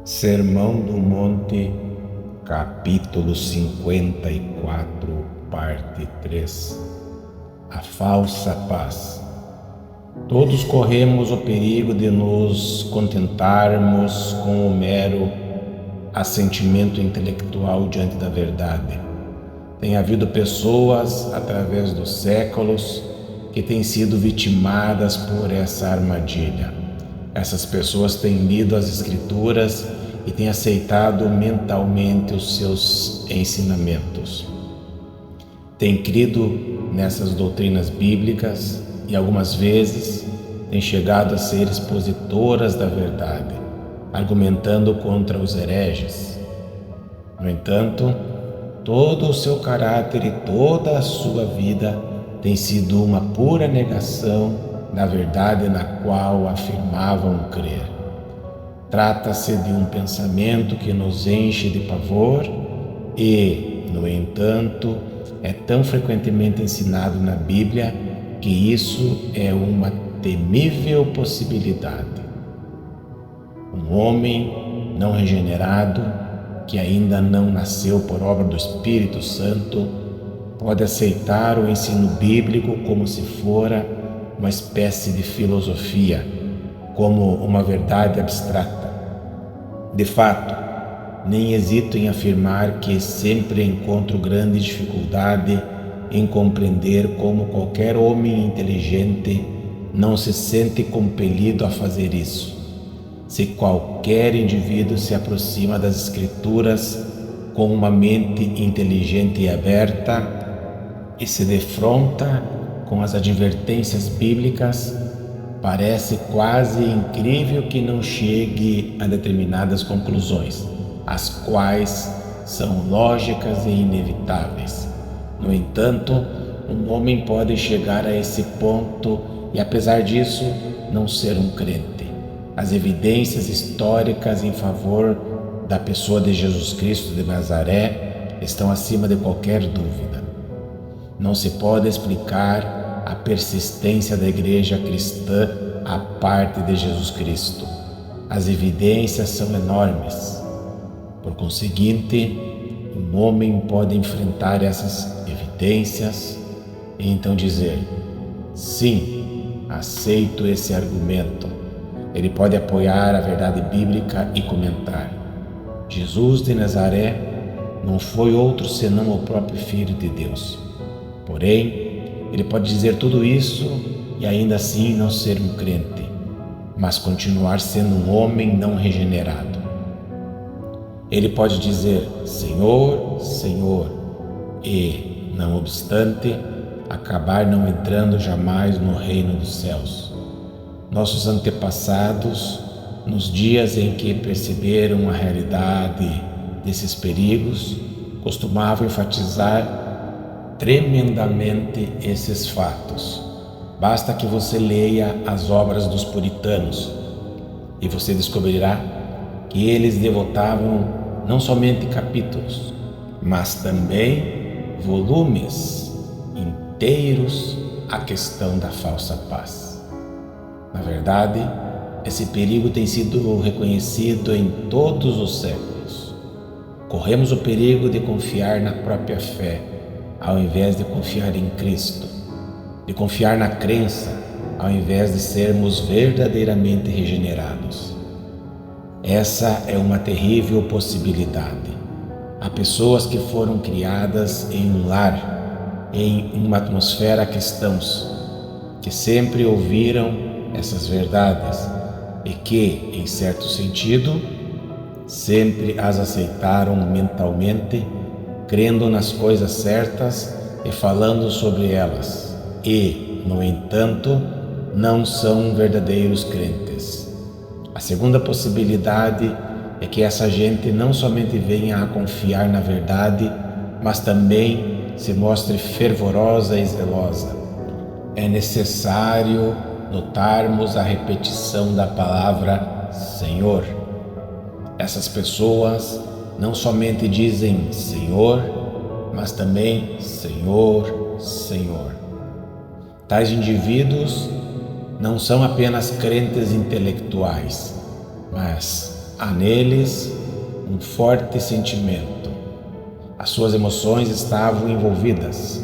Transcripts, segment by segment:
Sermão do Monte, capítulo 54, parte 3. A falsa paz. Todos corremos o perigo de nos contentarmos com o mero assentimento intelectual diante da verdade. Tem havido pessoas, através dos séculos, que têm sido vitimadas por essa armadilha. Essas pessoas têm lido as Escrituras e têm aceitado mentalmente os seus ensinamentos. Têm crido nessas doutrinas bíblicas e algumas vezes têm chegado a ser expositoras da verdade, argumentando contra os hereges. No entanto, todo o seu caráter e toda a sua vida tem sido uma pura negação da verdade na qual afirmavam crer. Trata-se de um pensamento que nos enche de pavor e, no entanto, é tão frequentemente ensinado na Bíblia que isso é uma temível possibilidade. Um homem não regenerado, que ainda não nasceu por obra do Espírito Santo, pode aceitar o ensino bíblico como se fora uma espécie de filosofia, como uma verdade abstrata. De fato, nem hesito em afirmar que sempre encontro grande dificuldade em compreender como qualquer homem inteligente não se sente compelido a fazer isso. Se qualquer indivíduo se aproxima das Escrituras com uma mente inteligente e aberta e se defronta com as advertências bíblicas, parece quase incrível que não chegue a determinadas conclusões, as quais são lógicas e inevitáveis. No entanto, um homem pode chegar a esse ponto e, apesar disso, não ser um crente. As evidências históricas em favor da pessoa de Jesus Cristo de Nazaré estão acima de qualquer dúvida. Não se pode explicar a persistência da igreja cristã à parte de Jesus Cristo. As evidências são enormes. Por conseguinte, um homem pode enfrentar essas evidências e então dizer: sim, aceito esse argumento. Ele pode apoiar a verdade bíblica e comentar: Jesus de Nazaré não foi outro senão o próprio Filho de Deus. Porém, ele pode dizer tudo isso e ainda assim não ser um crente, mas continuar sendo um homem não regenerado. Ele pode dizer: Senhor, Senhor, e, não obstante, acabar não entrando jamais no reino dos céus. Nossos antepassados, nos dias em que perceberam a realidade desses perigos, costumavam enfatizar tremendamente esses fatos. Basta que você leia as obras dos puritanos e você descobrirá que eles devotavam não somente capítulos, mas também volumes inteiros à questão da falsa paz. Na verdade, esse perigo tem sido reconhecido em todos os séculos. Corremos o perigo de confiar na própria fé, ao invés de confiar em Cristo, de confiar na crença, ao invés de sermos verdadeiramente regenerados. Essa é uma terrível possibilidade. Há pessoas que foram criadas em um lar, em uma atmosfera cristãos, que sempre ouviram essas verdades e que, em certo sentido, sempre as aceitaram mentalmente, crendo nas coisas certas e falando sobre elas, e, no entanto, não são verdadeiros crentes. A segunda possibilidade é que essa gente não somente venha a confiar na verdade, mas também se mostre fervorosa e zelosa. É necessário notarmos a repetição da palavra Senhor. Essas pessoas não somente dizem Senhor, mas também Senhor, Senhor. Tais indivíduos não são apenas crentes intelectuais, mas há neles um forte sentimento. As suas emoções estavam envolvidas.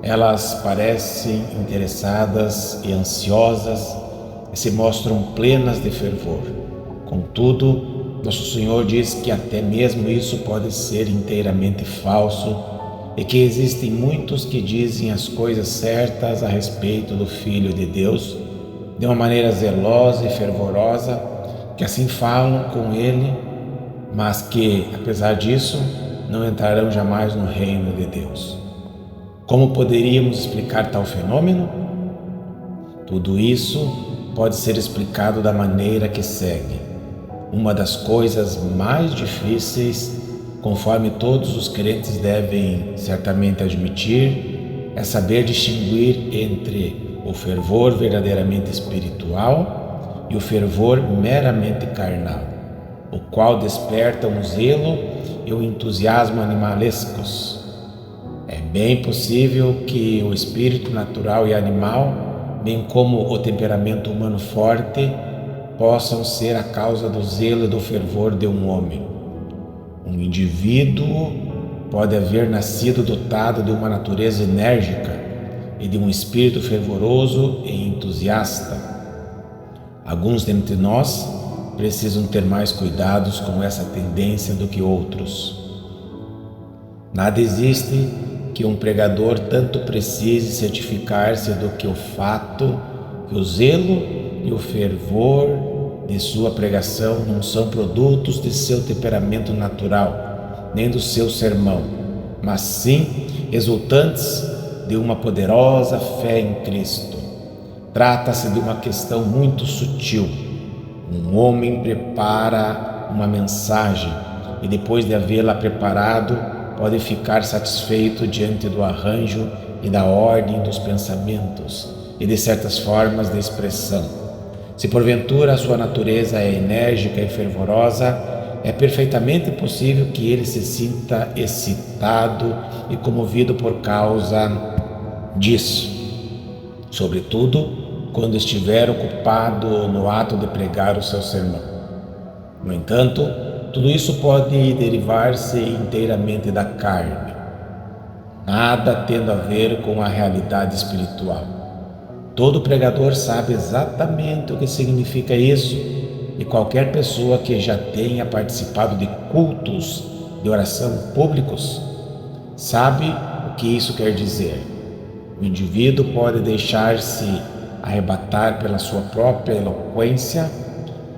Elas parecem interessadas e ansiosas e se mostram plenas de fervor. Contudo, nosso Senhor diz que até mesmo isso pode ser inteiramente falso e que existem muitos que dizem as coisas certas a respeito do Filho de Deus de uma maneira zelosa e fervorosa, que assim falam com Ele, mas que, apesar disso, não entrarão jamais no reino de Deus. Como poderíamos explicar tal fenômeno? Tudo isso pode ser explicado da maneira que segue. Uma das coisas mais difíceis, conforme todos os crentes devem certamente admitir, é saber distinguir entre o fervor verdadeiramente espiritual e o fervor meramente carnal, o qual desperta um zelo e um entusiasmo animalescos. É bem possível que o espírito natural e animal, bem como o temperamento humano forte, possam ser a causa do zelo e do fervor de um homem. Um indivíduo pode haver nascido dotado de uma natureza enérgica e de um espírito fervoroso e entusiasta. Alguns dentre nós precisam ter mais cuidados com essa tendência do que outros. Nada existe que um pregador tanto precise certificar-se do que o fato que o zelo e o fervor de sua pregação não são produtos de seu temperamento natural, nem do seu sermão, mas sim resultantes de uma poderosa fé em Cristo. Trata-se de uma questão muito sutil. Um homem prepara uma mensagem e, depois de havê-la preparado, pode ficar satisfeito diante do arranjo e da ordem dos pensamentos e de certas formas de expressão. Se porventura a sua natureza é enérgica e fervorosa, é perfeitamente possível que ele se sinta excitado e comovido por causa disso, sobretudo quando estiver ocupado no ato de pregar o seu sermão. No entanto, tudo isso pode derivar-se inteiramente da carne, nada tendo a ver com a realidade espiritual. Todo pregador sabe exatamente o que significa isso, e qualquer pessoa que já tenha participado de cultos de oração públicos sabe o que isso quer dizer. O indivíduo pode deixar-se arrebatar pela sua própria eloquência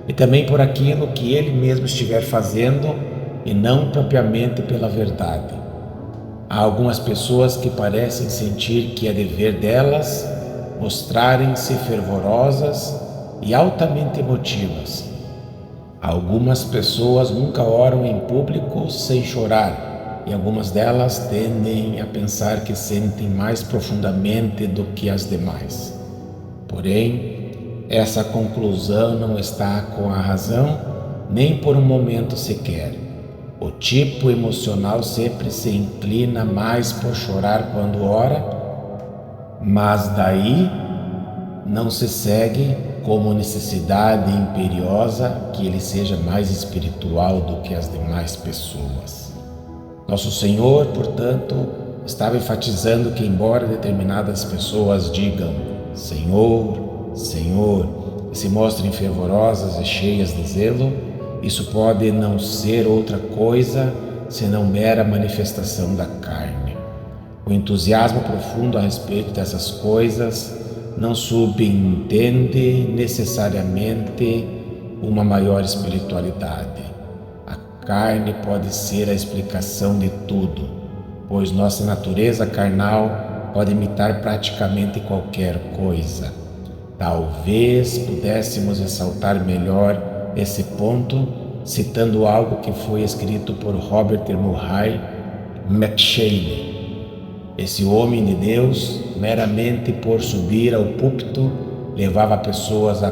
e também por aquilo que ele mesmo estiver fazendo e não propriamente pela verdade. Há algumas pessoas que parecem sentir que é dever delas mostrarem-se fervorosas e altamente emotivas. Algumas pessoas nunca oram em público sem chorar, e algumas delas tendem a pensar que sentem mais profundamente do que as demais. Porém, essa conclusão não está com a razão, nem por um momento sequer. O tipo emocional sempre se inclina mais por chorar quando ora, mas daí não se segue como necessidade imperiosa que ele seja mais espiritual do que as demais pessoas. Nosso Senhor, portanto, estava enfatizando que, embora determinadas pessoas digam Senhor, Senhor, e se mostrem fervorosas e cheias de zelo, isso pode não ser outra coisa senão mera manifestação da carne. O entusiasmo profundo a respeito dessas coisas não subentende necessariamente uma maior espiritualidade. A carne pode ser a explicação de tudo, pois nossa natureza carnal pode imitar praticamente qualquer coisa. Talvez pudéssemos ressaltar melhor esse ponto citando algo que foi escrito por Robert Murray McCheyne. Esse homem de Deus, meramente por subir ao púlpito, levava pessoas a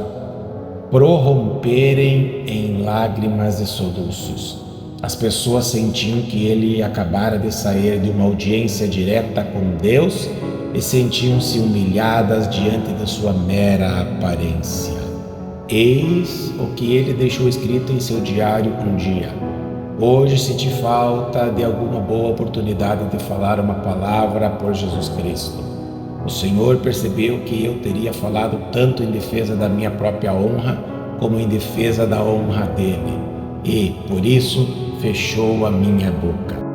prorromperem em lágrimas e soluços. As pessoas sentiam que ele acabara de sair de uma audiência direta com Deus e sentiam-se humilhadas diante de sua mera aparência. Eis o que ele deixou escrito em seu diário um dia. Hoje, se te falta de alguma boa oportunidade de falar uma palavra por Jesus Cristo, o Senhor percebeu que eu teria falado tanto em defesa da minha própria honra como em defesa da honra dele, e, por isso, fechou a minha boca.